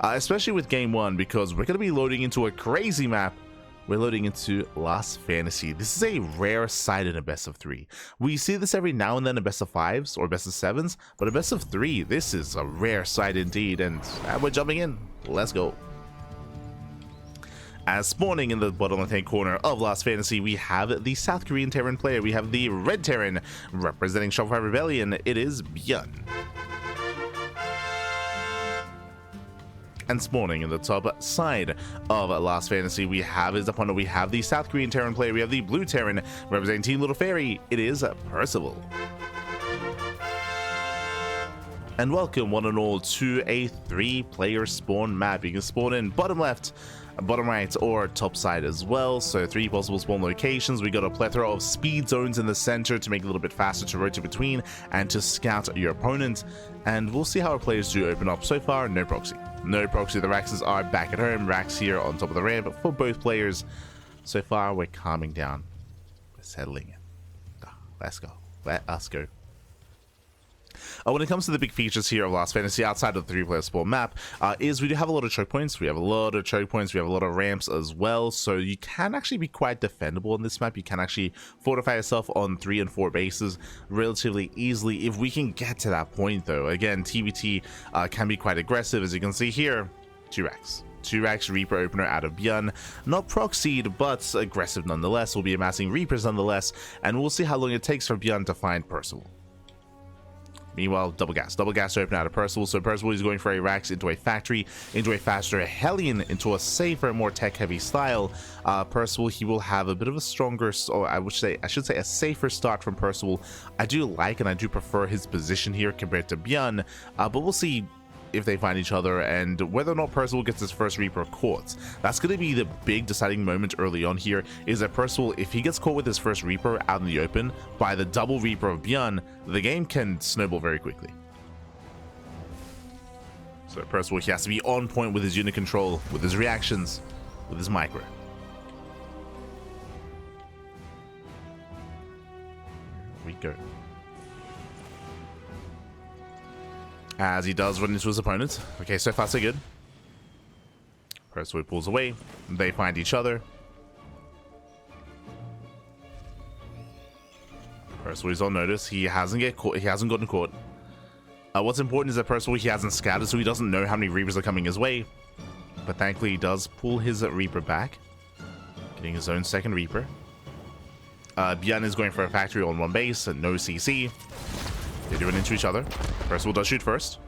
especially with game one, because we're going to be loading into a crazy map. We're loading into Lost Fantasy. This is a rare sight in a best of 3. We see this every now and then in best of 5s or best of 7s, but a best of 3, this is a rare sight indeed, and we're jumping in. Let's go. As spawning in the bottom left-hand corner of Lost Fantasy, we have the South Korean Terran player. We have the Red Terran representing Shopify Rebellion. It is ByuN. And spawning in the top side of Lost Fantasy, we have his opponent. We have the South Korean Terran player. We have the Blue Terran representing Team Little Fairy. It is Percival. And welcome one and all to a 3-player spawn map. You can spawn in bottom left, bottom right, or top side as well. So 3 possible spawn locations. We got a plethora of speed zones in the center to make it a little bit faster to rotate between and to scout your opponent. And we'll see how our players do open up. So far, no proxy. No proxy. The Raxes are back at home. Rax here on top of the ramp for both players. So far, we're calming down. We're settling in. Let's go. Let us go. When it comes to the big features here of Lost Fantasy outside of the 3-player spawn map, is we do have a lot of choke points. We have a lot of choke points. We have a lot of ramps as well. So you can actually be quite defendable on this map. You can actually fortify yourself on 3 and 4 bases relatively easily if we can get to that point, though. Again, TvT can be quite aggressive, as you can see here. 2 racks. 2 racks Reaper opener out of ByuN. Not proxied, but aggressive nonetheless. We'll be amassing Reapers nonetheless, and we'll see how long it takes for ByuN to find Percival. Meanwhile, double gas open out of Percival. So Percival is going for a Rax into a factory, into a faster Hellion, into a safer, more tech-heavy style. Percival, he will have a bit of a stronger, or I should say a safer start from Percival. I do like and I do prefer his position here compared to ByuN, but we'll see if they find each other and whether or not Percival gets his first Reaper caught. That's going to be the big deciding moment early on here, is that Percival, if he gets caught with his first Reaper out in the open by the double Reaper of ByuN, the game can snowball very quickly. So Percival, he has to be on point with his unit control, with his reactions, with his micro. Here we go. As he does run into his opponent. Okay, so far so good. Percival pulls away. They find each other. Percival is on notice. He hasn't gotten caught. What's important is that Percival, he hasn't scattered, so he doesn't know how many Reapers are coming his way. But thankfully, he does pull his Reaper back, getting his own second Reaper. ByuN is going for a factory on 1 base and no CC. They do run into each other. Percival does shoot first.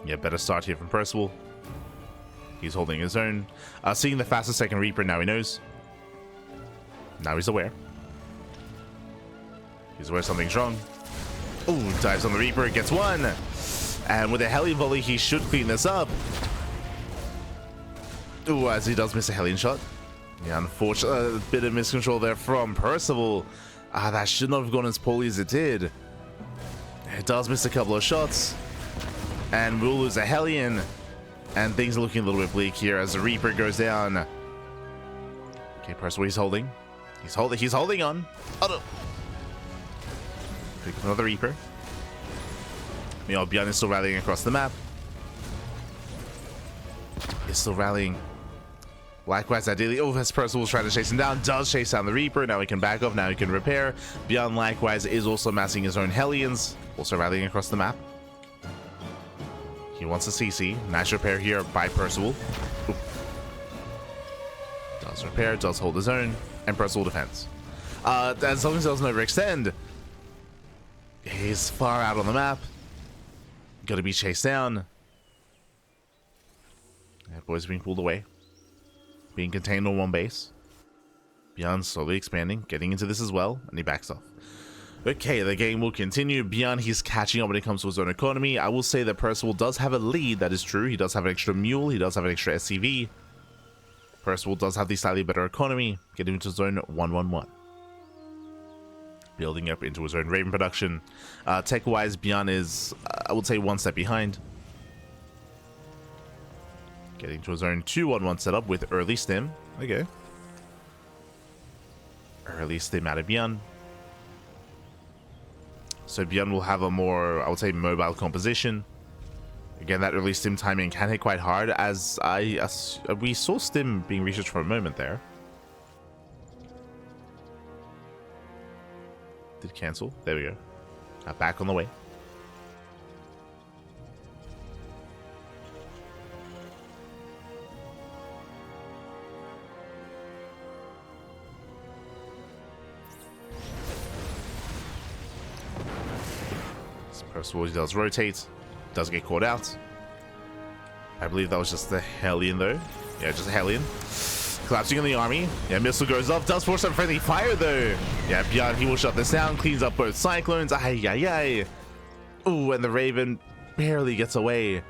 Yeah, better start here from Percival. He's holding his own. Seeing the fastest second Reaper, now he knows. Now he's aware. He's aware something's wrong. Oh, dives on the Reaper, gets one. And with a Hellion volley, he should clean this up. Oh, as he does miss a Hellion shot. Yeah, unfortunately, a bit of miscontrol there from Percival. That should not have gone as poorly as it did. It does miss a couple of shots, and we'll lose a Hellion, and things are looking a little bit bleak here as the Reaper goes down. Okay, Percival, he's holding on. Oh no! Pick up another Reaper. Meanwhile, ByuN is still rallying across the map. He's still rallying. Likewise, ideally, as Percival was trying to chase him down, does chase down the Reaper. Now he can back off, now he can repair. ByuN, likewise, is also amassing his own Hellions, also rallying across the map. He wants a CC. Nice repair here by Percival. Oop. Does repair, does hold his own, and Percival defends. As long as he doesn't overextend, he's far out on the map. Gotta be chased down. That boy's being pulled away. Being contained on 1 base. ByuN slowly expanding, getting into this as well, and he backs off. Okay, the game will continue. ByuN, he's catching up when it comes to his own economy. I will say that Percival does have a lead, that is true. He does have an extra mule, he does have an extra SCV. Percival does have the slightly better economy, getting into his own 1-1-1. Building up into his own Raven production. Tech-wise, ByuN is, I would say, 1 step behind. Getting to his own 2-1-1 setup with early stim. Okay. Early stim out of ByuN. So ByuN will have a more, I would say, mobile composition. Again, that early stim timing can hit quite hard, as we saw stim being researched for a moment there. Did cancel. There we go. Back on the way. Percival does rotate, does get caught out. I believe that was just the Hellion though. Yeah, just a Hellion. Collapsing on the army. Yeah, missile goes off, does force some friendly fire though. Yeah, ByuN, he will shut this down, cleans up both cyclones. Ay, ay, ay. Ooh, and the Raven barely gets away.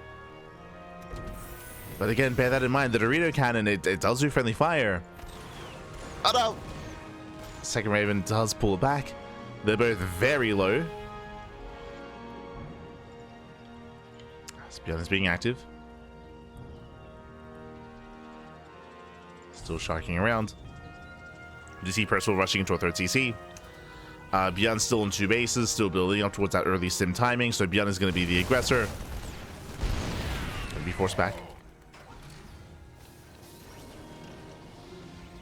But again, bear that in mind, the Dorito cannon, it does do friendly fire. Oh no! Second Raven does pull it back. They're both very low. ByuN is being active. Still sharking around. You see Percival rushing into a third CC. ByuN still in 2 bases, still building up towards that early sim timing, so ByuN is going to be the aggressor. Gonna be forced back.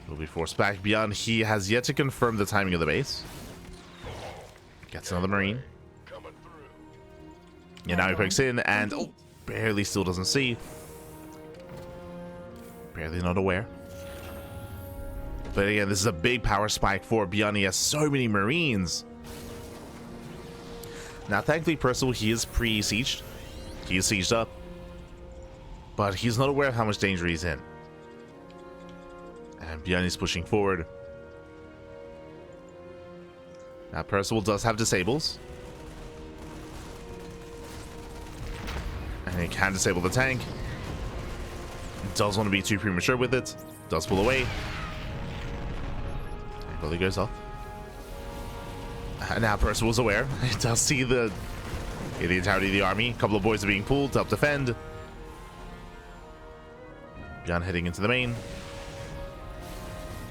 Will be forced back. ByuN, he has yet to confirm the timing of the base. Gets another Marine. Yeah, now he pokes in and oh, barely still doesn't see. Barely not aware. But again, this is a big power spike for ByuN. He has so many Marines. Now, thankfully, Percival, he is pre-sieged. He is sieged up. But he's not aware of how much danger he's in. And ByuN is pushing forward. Now, Percival does have disables. And he can disable the tank. Does want to be too premature with it. Does pull away. And Bully goes off. And now Percival's aware. He does see the entirety of the army. A couple of boys are being pulled to help defend. ByuN heading into the main.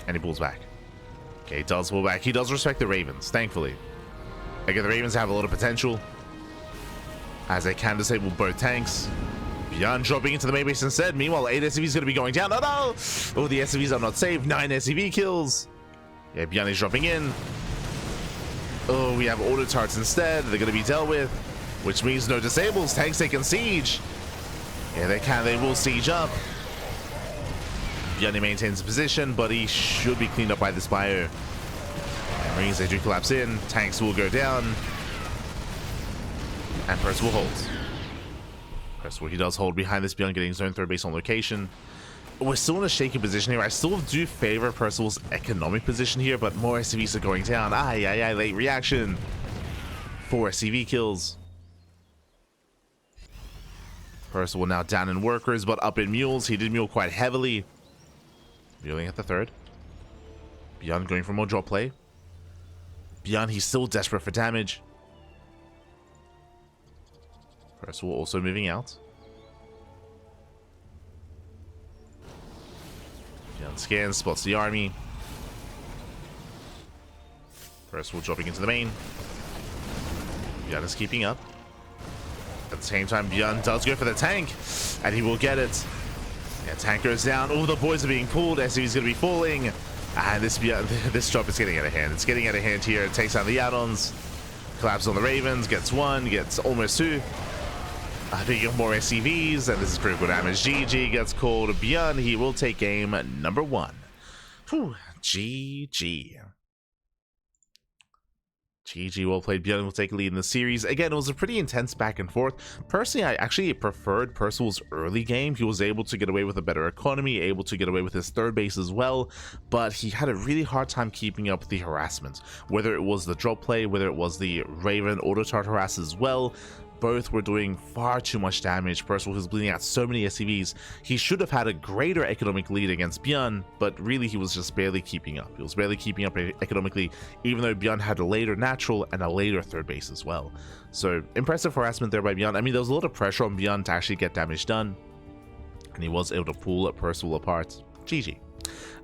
And he pulls back. Okay, he does pull back. He does respect the Ravens, thankfully. Again, the Ravens have a lot of potential, as they can disable both tanks. ByuN dropping into the main base instead. Meanwhile, 8 SCVs going to be going down. Oh no! Oh, the SCVs are not saved. 9 SCV kills. Yeah, ByuN is dropping in. Oh, we have auto turrets instead. They're going to be dealt with, which means no disables. Tanks taking siege. Yeah, they can. They will siege up. ByuN maintains position, but he should be cleaned up by this bio. And Marines, they do collapse in. Tanks will go down. And Percival holds. Percival, he does hold behind this ByuN, getting his own third base on location. We're still in a shaky position here. I still do favor Percival's economic position here, but more SCVs are going down. Ay, ay, ay, late reaction. 4 SCV kills. Percival now down in workers, but up in mules. He did mule quite heavily. Muling at the third. ByuN going for more drop play. ByuN, he's still desperate for damage. Percival also moving out. ByuN scans, spots the army. Percival dropping into the main. ByuN is keeping up. At the same time, ByuN does go for the tank, and he will get it. Yeah, tank goes down. All the boys are being pulled. SCV is going to be falling. And this drop is getting out of hand. It's getting out of hand here. It takes out the add-ons. Collapses on the Ravens. Gets 1. Gets almost 2. Picking up more SCVs. And this is critical damage. GG gets called. ByuN, he will take game number 1. Whew. GG. GG, well played. ByuN will take a lead in the series. Again, it was a pretty intense back and forth. Personally, I actually preferred Percival's early game. He was able to get away with a better economy, able to get away with his third base as well, but he had a really hard time keeping up the harassment. Whether it was the drop play, whether it was the Raven auto tart harass as well, both were doing far too much damage. Percival was bleeding out so many SCVs. He should have had a greater economic lead against ByuN, but really he was just barely keeping up. He was barely keeping up economically, even though ByuN had a later natural and a later third base as well. So impressive harassment there by ByuN. I mean, there was a lot of pressure on ByuN to actually get damage done, and he was able to pull Percival apart. GG.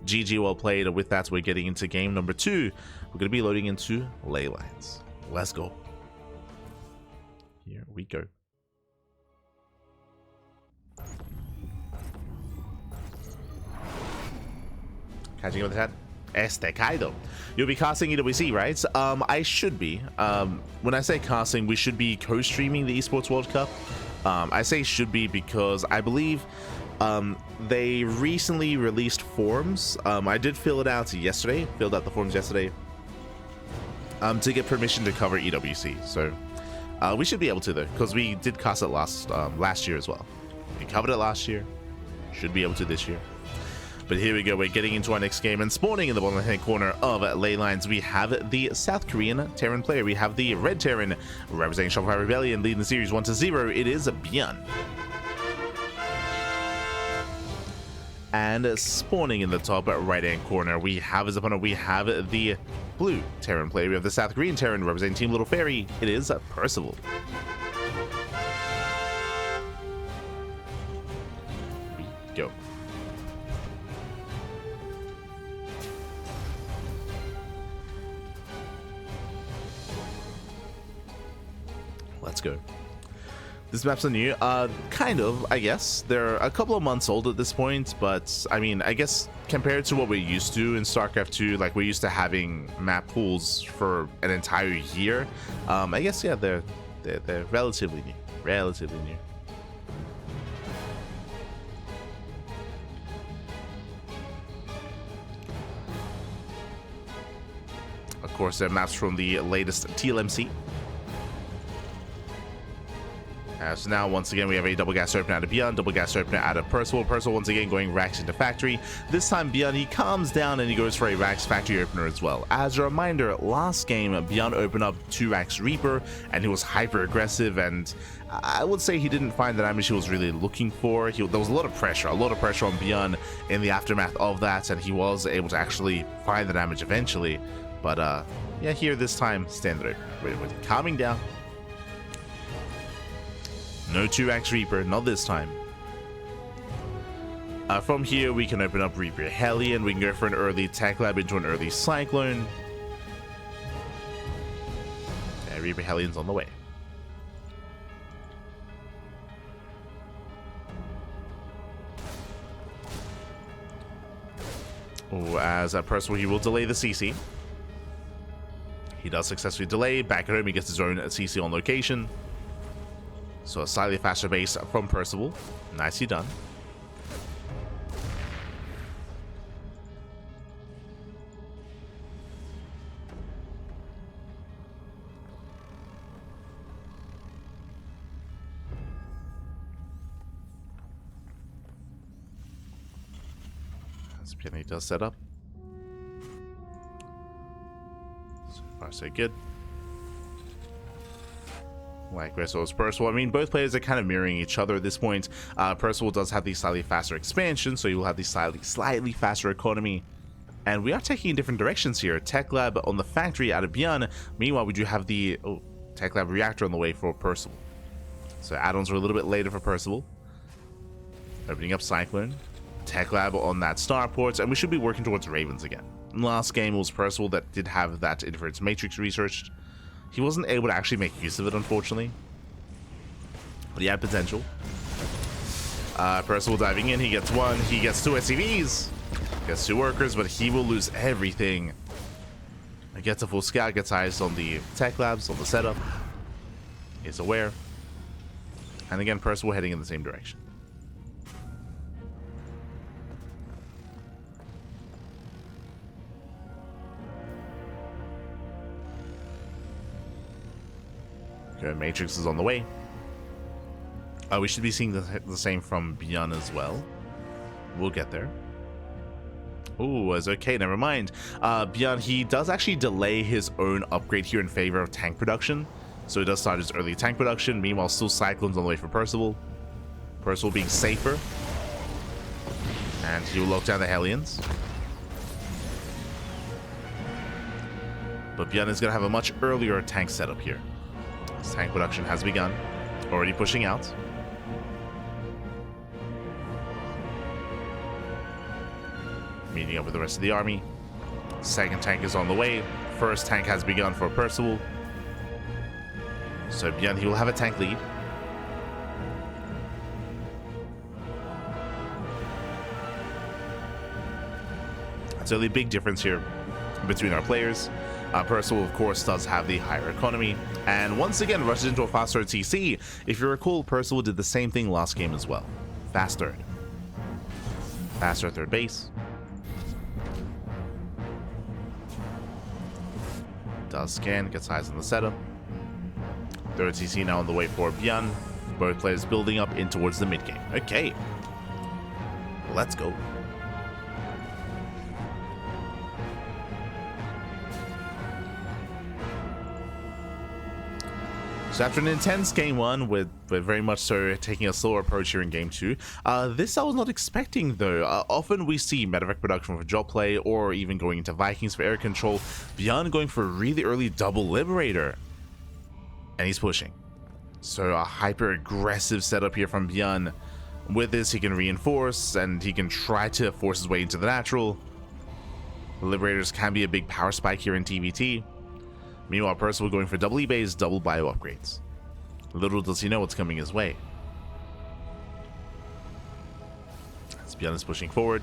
GG, well played. With that, we're getting into game number 2. We're going to be loading into ley lines. Let's go. Here we go. Catching up with the chat. Este Kaido. You'll be casting EWC, right? I should be. When I say casting, we should be co-streaming the Esports World Cup. I say should be because I believe they recently released forms. I did fill out the forms yesterday to get permission to cover EWC. So we should be able to, though, because we did cast it last year as well. We covered it last year. Should be able to this year. But here we go, we're getting into our next game, and spawning in the bottom hand corner of ley lines, we have the South Korean Terran player. We have the Red Terran representing Shopify Rebellion, leading the series 1-0. It is ByuN. And spawning in the top right hand corner, we have as opponent, we have the Blue Terran player. We have the South Korean Terran representing Team Little Fairy. It is Percival. Go. Let's go. This map's new, kind of, I guess. They're a couple of months old at this point, but I mean, I guess compared to what we're used to in StarCraft 2, like we're used to having map pools for an entire year. I guess, yeah, they're relatively new. Relatively new. Of course, they're maps from the latest TLMC. So now, once again, we have a double gas opener out of ByuN, double gas opener out of Percival. Percival, once again, going racks into factory. This time, ByuN, he calms down and he goes for a racks factory opener as well. As a reminder, last game, ByuN opened up 2 racks Reaper, and he was hyper aggressive, and I would say he didn't find the damage he was really looking for. There was a lot of pressure on ByuN in the aftermath of that, and he was able to actually find the damage eventually. But yeah, here this time, standard opener. With calming down. No 2x Reaper, not this time. From here, we can open up Reaper Hellion. We can go for an early Tech Lab into an early Cyclone. Yeah, Reaper Hellion's on the way. Oh, as Percival, he will delay the CC. He does successfully delay. Back at home, he gets his own CC on location. So a slightly faster base from Percival. Nicely done. As Penny does set up. So far, so good. Like Percival's Percival. I mean, both players are kind of mirroring each other at this point. Percival does have the slightly faster expansion, so he will have the slightly faster economy. And we are taking in different directions here. Tech Lab on the factory out of ByuN. Meanwhile, we do have the Tech Lab reactor on the way for Percival. So add-ons are a little bit later for Percival. Opening up Cyclone. Tech Lab on that starport, and we should be working towards Ravens again. Last game was Percival that did have that Inference Matrix researched. He wasn't able to actually make use of it, unfortunately. But he had potential. Percival diving in. He gets 1. He gets 2 SCVs. Gets 2 workers, but he will lose everything. He gets a full scout. Gets eyes on the Tech Labs, on the setup. Is aware. And again, Percival heading in the same direction. Okay, Matrix is on the way. We should be seeing the same from ByuN as well. We'll get there. Oh, it's okay, never mind. ByuN, he does actually delay his own upgrade here in favor of tank production. So he does start his early tank production. Meanwhile, still Cyclones on the way for Percival. Percival being safer. And he will lock down the Hellions. But ByuN is going to have a much earlier tank setup here. His tank production has begun. Already pushing out. Meeting up with the rest of the army. Second tank is on the way. First tank has begun for Percival. So ByuN, he will have a tank lead. That's the only big difference here between our players. Percival, of course, does have the higher economy, and once again rushes into a faster TC. If you recall, Percival did the same thing last game as well. Fast third. Faster third base. Does scan, gets eyes on the setup. Third TC now on the way for ByuN. Both players building up in towards the mid game. Okay. Let's go. So after an intense game one, with very much so taking a slower approach here in game two, this I was not expecting though. Often we see medevac production for drop play, or even going into Vikings for air control. ByuN going for a really early double Liberator. And he's pushing. So a hyper aggressive setup here from ByuN. With this he can reinforce, and he can try to force his way into the natural. The Liberators can be a big power spike here in TvT. Meanwhile, Percival going for double E-base, double bio upgrades. Little does he know what's coming his way. As ByuN is pushing forward.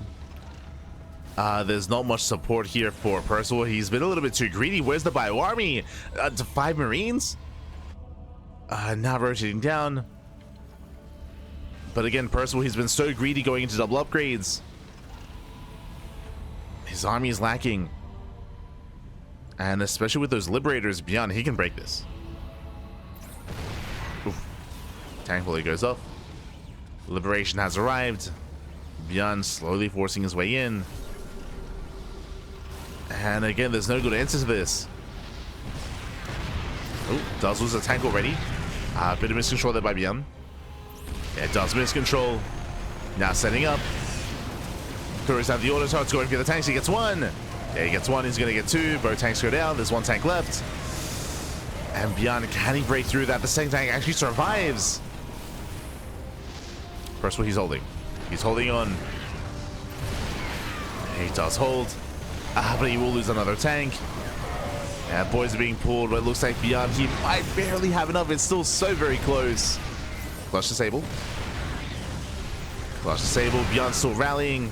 There's not much support here for Percival. He's been a little bit too greedy. Where's the bio army? To 5 Marines? Now rotating down. But again, Percival, he's been so greedy going into double upgrades. His army is lacking. And especially with those Liberators, ByuN, he can break this. Oof. Tank volley goes off. Liberation has arrived. ByuN slowly forcing his way in. And again, there's no good answer to this. Oh, does lose a tank already. Bit of miscontrol there by ByuN. Yeah, it does miscontrol. Now setting up. Tourists have the auto targets going for the tanks. He gets one. Yeah, he gets one. He's going to get two. Both tanks go down. There's one tank left. And ByuN, can he break through that? The second tank actually survives. First one he's holding. He's holding on. He does hold. But he will lose another tank. Yeah, boys are being pulled, but it looks like ByuN, he might barely have enough. It's still so very close. Clutch disable. Clutch disable. ByuN still rallying.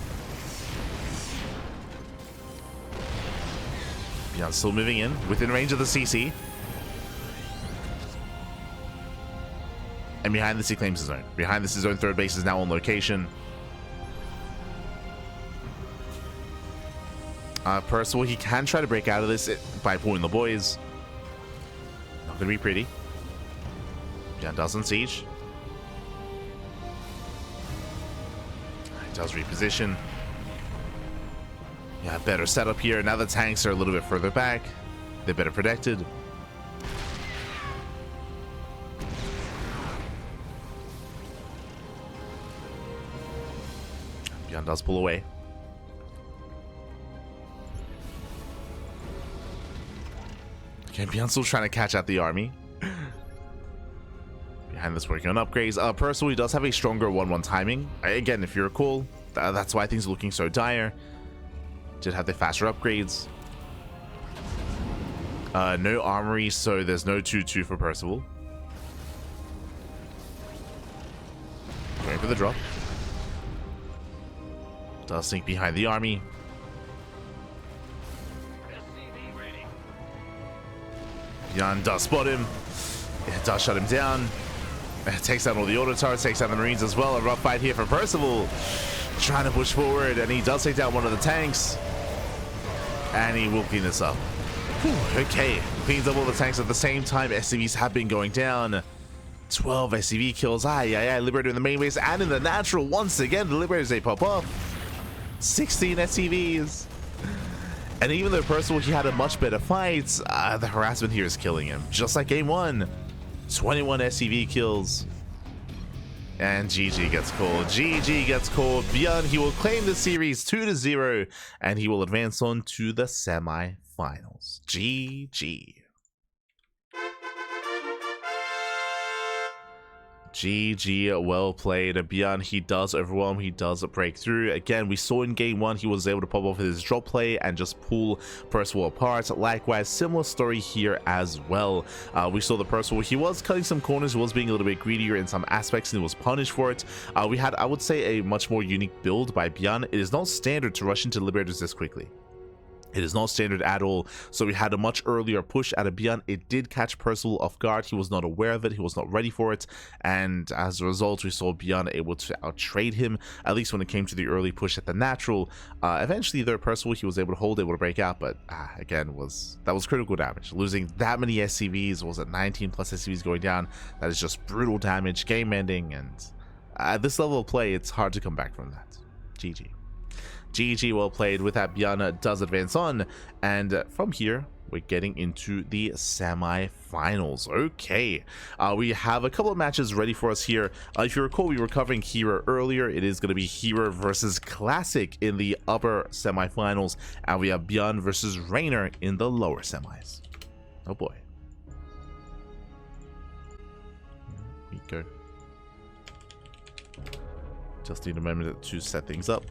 ByuN still moving in within range of the CC. And behind this he claims his own. Behind this his own third base is now on location. Percival, he can try to break out of this by pulling the boys. Not gonna be pretty. ByuN does on siege. He does reposition. Yeah, better setup here. Now the tanks are a little bit further back. They're better protected. ByuN does pull away. Okay, ByuN's still trying to catch out the army. Behind this, working on upgrades. Percival, he does have a stronger 1-1 timing. Again, if you recall, that's why things are looking so dire. Did have the faster upgrades. No armory, so there's no 2-2 for Percival. Going for the drop. Does sink behind the army. ByuN does spot him. It does shut him down. It takes down all the auto turrets, takes down the Marines as well. A rough fight here for Percival. Trying to push forward, and he does take down one of the tanks. And he will clean this up. Whew, okay, cleans up all the tanks at the same time. SCVs have been going down. 12 SCV kills. Liberator in the main base and in the natural. Once again, the Liberators, they pop up. 16 SCVs. And even though Percival, he had a much better fight, the harassment here is killing him. Just like game one. 21 SCV kills. And GG gets called. GG gets called. ByuN, he will claim the series 2-0, and he will advance on to the semi-finals. GG. GG, well played. ByuN, he does overwhelm, he does break through. Again, we saw in game 1, he was able to pop off his drop play and just pull Percival apart. Likewise, similar story here as well. We saw the Percival, he was cutting some corners, he was being a little bit greedier in some aspects, and he was punished for it. We had, I would say, a much more unique build by ByuN. It is not standard to rush into Liberators this quickly. It is not standard at all, so we had a much earlier push out of ByuN. It did catch Percival off guard. He was not aware of it, he was not ready for it, and as a result we saw ByuN able to outtrade him, at least when it came to the early push at the natural. Eventually though, Percival, he was able to hold, able to break out, but again, that was critical damage. Losing that many SCVs, was it 19 plus SCVs going down? That is just brutal damage, game ending, and at this level of play, it's hard to come back from that. GG. GG, well played. With that, ByuN does advance on, and from here we're getting into the semi-finals. Okay, we have a couple of matches ready for us here. If you recall, we were covering Hero earlier. It is going to be Hero versus Classic in the upper semi-finals, and we have ByuN versus Rainer in the lower semis. Oh boy. Here we go. Just need a moment to set things up.